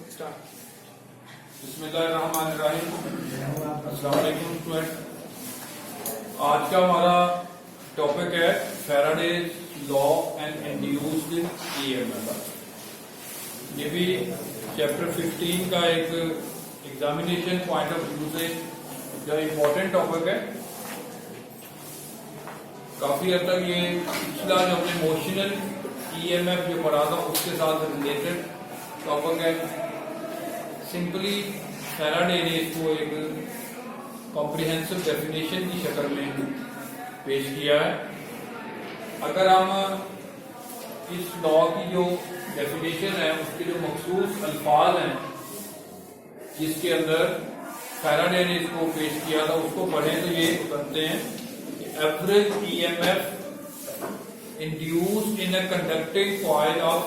बिस्मिल्लाहिर्रहमानिर्रहीम। अस्सलाम वालेकुम स्टूडेंट। आज का हमारा टॉपिक है Faraday's law and induced EMF. ये भी चैप्टर 15 का एक एग्जामिनेशन पॉइंट ऑफ व्यू से जो इम्पोर्टेंट टॉपिक है। काफी हद तक ये पिछला जो हमने मोशनल ईएमएफ जो पढ़ा था उसके साथ रिलेटेड टॉपिक है। सिंपली फैराडे ने इसको एक कॉम्प्रिहेंसिव डेफिनेशन की शक्ल में पेश किया है। अगर हम इस लॉ की जो डेफिनेशन है उसके जो मखसूस अल्फाज हैं जिसके अंदर फैराडे ने इसको पेश किया था उसको पढ़ें तो ये बनते हैं कि average EMF induced in a conducting coil of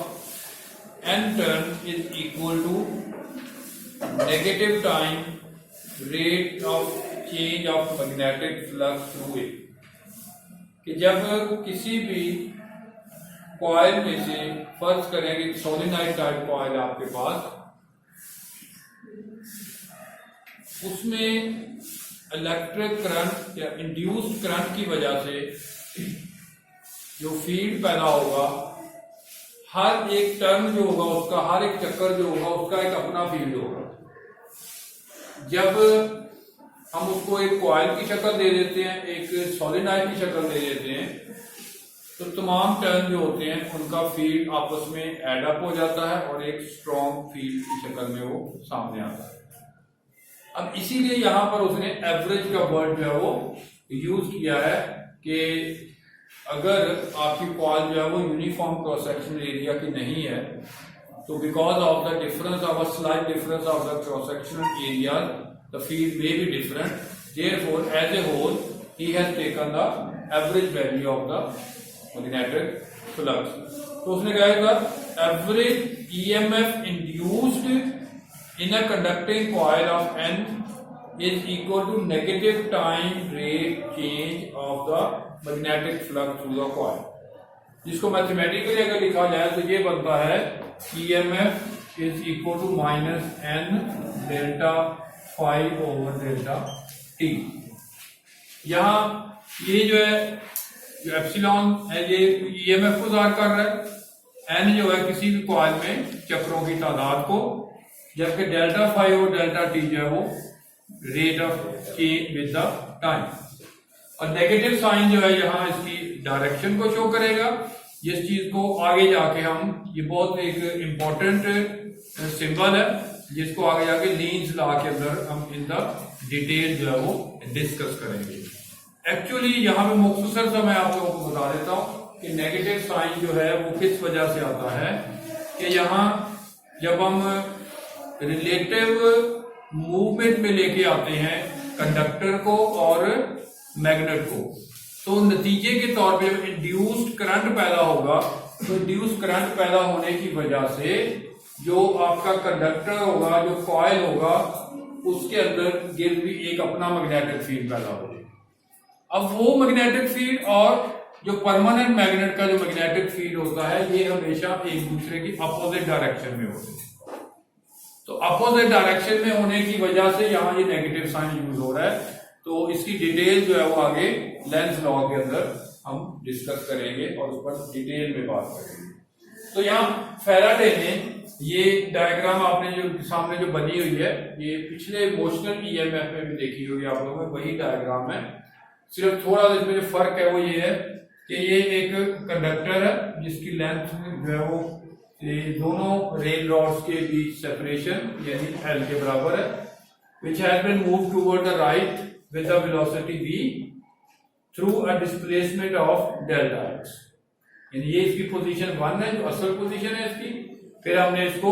n turns is equal to negative time rate of change of magnetic flux through it। कि जब किसी भी कॉइल में से फर्ज करेंगे सोलेनॉइड टाइप कॉइल आपके पास, उसमें इलेक्ट्रिक करंट या इंड्यूस्ड करंट की वजह से जो फील्ड पैदा होगा, हर एक टर्न जो होगा उसका, हर एक चक्कर जो होगा उसका एक अपना फील्ड होगा। जब हम उसको एक कॉइल की शक्ल दे देते हैं, एक सोलेनॉइड की शक्ल दे देते हैं, तो तमाम टर्न जो होते हैं उनका फील्ड आपस में एड अप हो जाता है और एक स्ट्रॉन्ग फील्ड की शक्ल में वो सामने आता है। अब इसीलिए यहां पर उसने एवरेज का वर्ड जो है वो यूज किया है कि अगर आपकी कॉइल जो है वो यूनिफॉर्म क्रॉस सेक्शनल एरिया की नहीं है तो because of the difference of a slight difference of the cross sectional area the field may be different, therefore as a whole he has taken the average value of the magnetic flux. तो उसने कहा था average EMF induced in a conducting coil of N is equal to negative time rate change of the magnetic flux through the coil। जिसको mathematically अगर लिखा जाए तो ये बनता है EMF is equal to minus n delta phi over delta t। यहाँ ये जो है जो एप्सिलॉन है ये EMF को ज़ाहिर कर रहा है, n जो है किसी भी कॉइल में चक्रों की तादाद को, जबकि डेल्टा फाई और डेल्टा टी जो है वो rate of change with the time. और नेगेटिव साइन जो है यहाँ इसकी डायरेक्शन को शो करेगा। जिस चीज को आगे जाके हम, ये बहुत एक इम्पोर्टेंट सिंबल है जिसको आगे जाके लीन्स लॉ के अंदर हम इन द डिटेल जो है वो डिस्कस करेंगे। एक्चुअली यहाँ पे मुख्तसर सा मैं आप लोगों को बता देता हूँ कि नेगेटिव साइन जो है वो किस वजह से आता है कि यहाँ जब हम रिलेटिव मूवमेंट में लेके आते हैं कंडक्टर को और मैग्नेट को, तो नतीजे के तौर पे जब इंड्यूस्ड करंट पैदा होगा तो इंड्यूस्ड करंट पैदा होने की वजह से जो आपका कंडक्टर होगा, जो कॉइल होगा, उसके अंदर गिर्द भी एक अपना मैग्नेटिक फील्ड पैदा होगा। अब वो मैग्नेटिक फील्ड और जो परमानेंट मैग्नेट का जो मैग्नेटिक फील्ड होता है ये हमेशा एक दूसरे की अपोजिट डायरेक्शन में होते हैं। तो अपोजिट डायरेक्शन में होने की वजह से यहाँ ये नेगेटिव साइन यूज हो रहा है। तो इसकी डिटेल जो है वो आगे लेंस लॉ के अंदर हम डिस्कस करेंगे और उस पर डिटेल में बात करेंगे। तो यहाँ फैराडे ने ये डायग्राम आपने जो सामने जो बनी हुई है ये पिछले मोशनल ईएमएफ में भी देखी होगी आप लोगों ने, वही डायग्राम है। सिर्फ थोड़ा इसमें जो फर्क है वो ये है कि ये एक कंडक्टर है जिसकी लेंथ जो है वो ये दोनों रेल रॉड्स के बीच सेपरेशन यानी L के बराबर है, which has been moved toward the right with the velocity v through a displacement of delta x। यानी ये इसकी पोजीशन 1 है जो असल पोजीशन है इसकी। फिर हमने इसको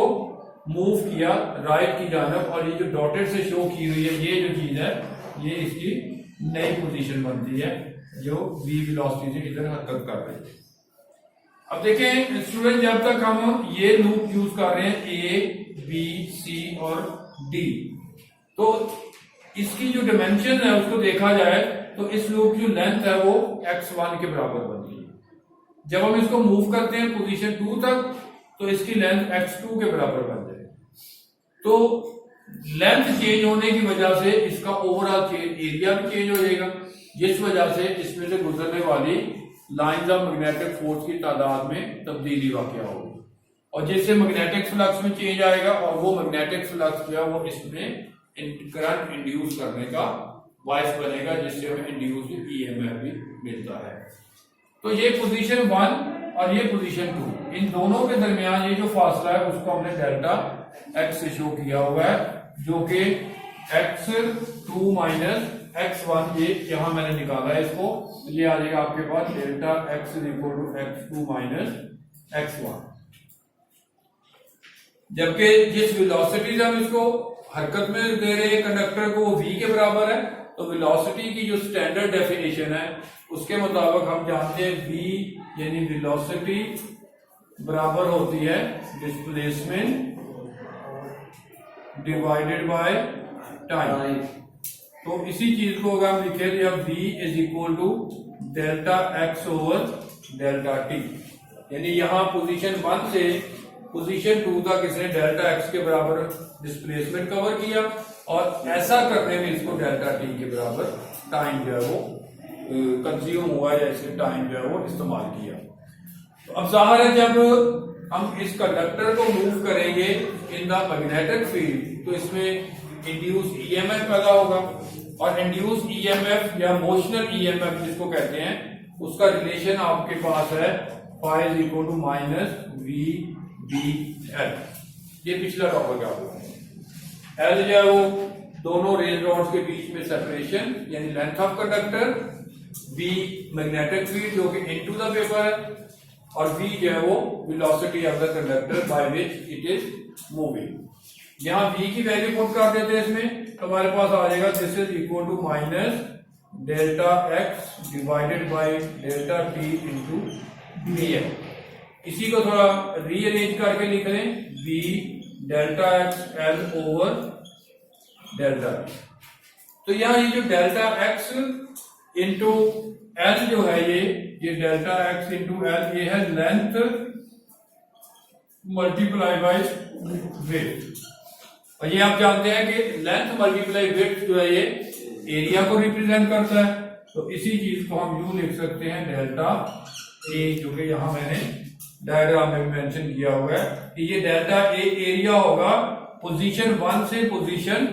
मूव किया राइट की जानब और ये जो डॉटेड से शो की हुई है ये जो चीज है ये इसकी नई पोजीशन बनती है जो v वेलोसिटी से इधर हरकत कर रही है। अब देखें स्टूडेंट, जब तक हम ये लूप यूज कर रहे हैं ए बी सी और डी, तो इसकी जो डायमेंशन है उसको देखा जाए तो इस लूप की लेंथ है वो x1 के बराबर बनती है। जब हम इसको मूव करते हैं पोजीशन 2 तक तो इसकी लेंथ x2 के बराबर बन जाएगी। तो लेंथ चेंज होने की वजह से इसका ओवरऑल एरिया भी चेंज हो जाएगा, जिस वजह से इसमें से गुजरने वाली लाइंस ऑफ मैग्नेटिक फोर्स की तादाद में तब्दीली वाक़या होगी, और जिससे मैग्नेटिक फ्लक्स में चेंज आएगा, और वो मैग्नेटिक फ्लक्स जो है वो इसमें करंट इंड्यूस करने का बायस बनेगा, जिससे हमें इंड्यूस्ड ईएमएफ भी मिलता है। तो ये पोजीशन 1 और ये पोजीशन 2, इन दोनों के दरमियान ये जो फासला है उसको हमने डेल्टा एक्स से शो किया हुआ है, जो कि x2 माइनस x1, ये यहां मैंने निकाला है इसको, तो ये आ जाएगा आपके पास delta x equal to x2 minus x1। जबकि जिस वेलोसिटी से हम इसको हरकत में दे रहे हैं कंडक्टर को, वो v के बराबर है, तो वेलोसिटी की जो स्टैंडर्ड डेफिनेशन है उसके मुताबिक हम जानते हैं v यानी वेलोसिटी बराबर होती है डिस्प्लेसमेंट डिवाइडेड बाय टाइम। तो इसी चीज को अगर हम लिखे तो v is equal to delta x over delta t, यानी यहां पोजीशन 1 से पोजीशन 2 तक इसने डेल्टा एक्स के बराबर डिस्प्लेसमेंट कवर किया, और ऐसा करने में इसको डेल्टा टी के बराबर टाइम जो है वो कंज्यूम हुआ, या इसके टाइम जो है वो इस्तेमाल किया। तो अब जाहिर है जब हम इस कंडक्टर को मूव करेंगे इन द मैग्नेटिक फील्ड, तो इसमें इंड्यूस ईएमएफ पैदा होगा, और इंड्यूस ईएमएफ या मोशनल ईएमएफ जिसको कहते हैं, उसका रिलेशन आपके पास है phi is equal to minus v d l. ये पिछला टॉपिक आपको एल जो है वो दोनों रेल रॉड्स के बीच में सेपरेशन यानी length of conductor, B magnetic field जो कि इनटू द पेपर है, और v जो है वो velocity of the conductor by which it is moving. यहां v की वैल्यू पुट कर देते हैं इसमें, तो हमारे पास आ जाएगा this is equal to minus delta x divided by delta t into d l. इसी को थोड़ा रीअरेंज करके लिख लें, v delta x l over delta T. तो यहां ये जो डेल्टा एक्स इंटू एल जो है ये डेल्टा एक्स इंटू एल ये है लेंथ मल्टीप्लाई बाय विड्थ, और ये आप जानते हैं कि लेंथ मल्टीप्लाई विड्थ जो है ये एरिया को रिप्रेजेंट करता है। तो इसी चीज को हम यूं लिख सकते हैं डेल्टा ए, जो कि यहां मैंने डायग्राम में मेंशन किया हुआ है कि ये डेल्टा ए एरिया होगा पोजीशन 1 से पोजीशन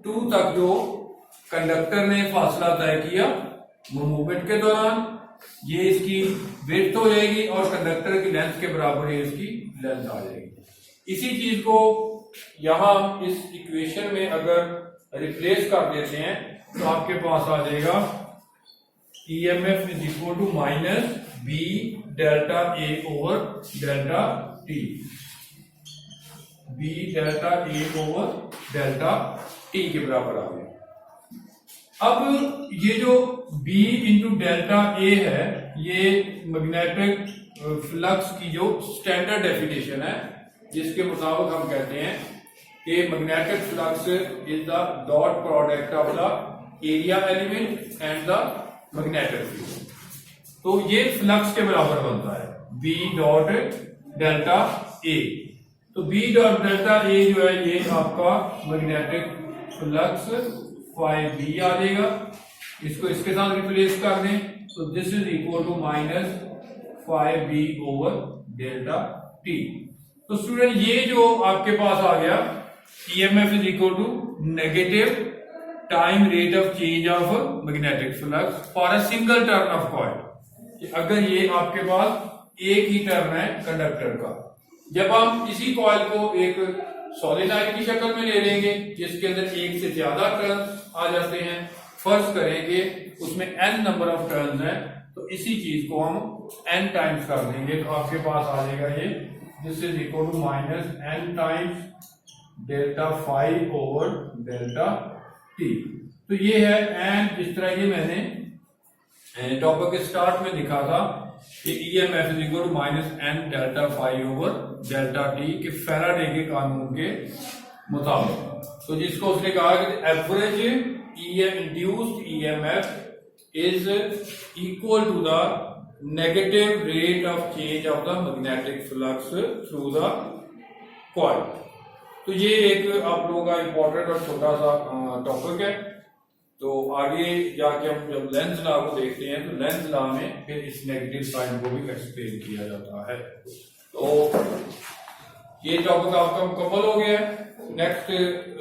2 तक जो कंडक्टर ने फासला तय किया मूवमेंट के दौरान, ये इसकी विड्थ हो जाएगी, और कंडक्टर की लेंथ के बराबर ये इसकी लेंथ आ जाएगी। इसी चीज को यहां इस इक्वेशन में अगर रिप्लेस कर देते हैं तो आपके पास आ जाएगा EMF is equal to minus B delta A over delta t, B delta A over delta T के बराबर आ गया। अब ये जो B इंटू डेल्टा ए है ये मैग्नेटिक फ्लक्स की जो स्टैंडर्ड डेफिनेशन है, जिसके मुताबिक हम कहते हैं कि magnetic flux is the dot product of the area element and the magnetic field. तो ये फ्लक्स के बराबर बनता है B डॉट डेल्टा ए। तो B डॉट डेल्टा ए जो है ये आपका मैग्नेटिक फ्लक्स फाई बी आ जाएगा, इसको इसके साथ रिप्लेस कर दें तो this is equal to minus phi B over delta T. तो स्टूडेंट ये जो आपके पास आ गया EMF is equal to negative time rate of change of magnetic flux for a single turn of coil. अगर ये आपके पास एक ही टर्न है कंडक्टर का, जब हम इसी कॉइल को एक सॉलिनॉइड की शक्ल में ले लेंगे जिसके अंदर एक से ज्यादा टर्न आ जाते हैं, फर्ज करेंगे उसमें n नंबर ऑफ टर्न्स हैं, तो इसी चीज को हम n टाइम्स कर देंगे, तो आपके पास आ जाएगा ये this is equal to minus n times delta phi over delta T. तो ये है n, जिस तरह ये मैंने टॉपिक के स्टार्ट में लिखा था कि EMF is equal to minus n delta phi over delta T के फैराडे के कानून के मुताबिक। तो जिसको उसने कहा कि average induced EMF is equal to the negative rate of change of the magnetic flux through the coil. तो ये एक आप लोगों का इम्पोर्टेंट और छोटा सा टॉपिक है। तो आगे जाके हम जब लेंस लॉ को देखते हैं तो लेंस लॉ में फिर इस नेगेटिव साइन को भी एक्सप्लेन किया जाता है। तो ये टॉपिक आपका मुकम्मल हो गया है। नेक्स्ट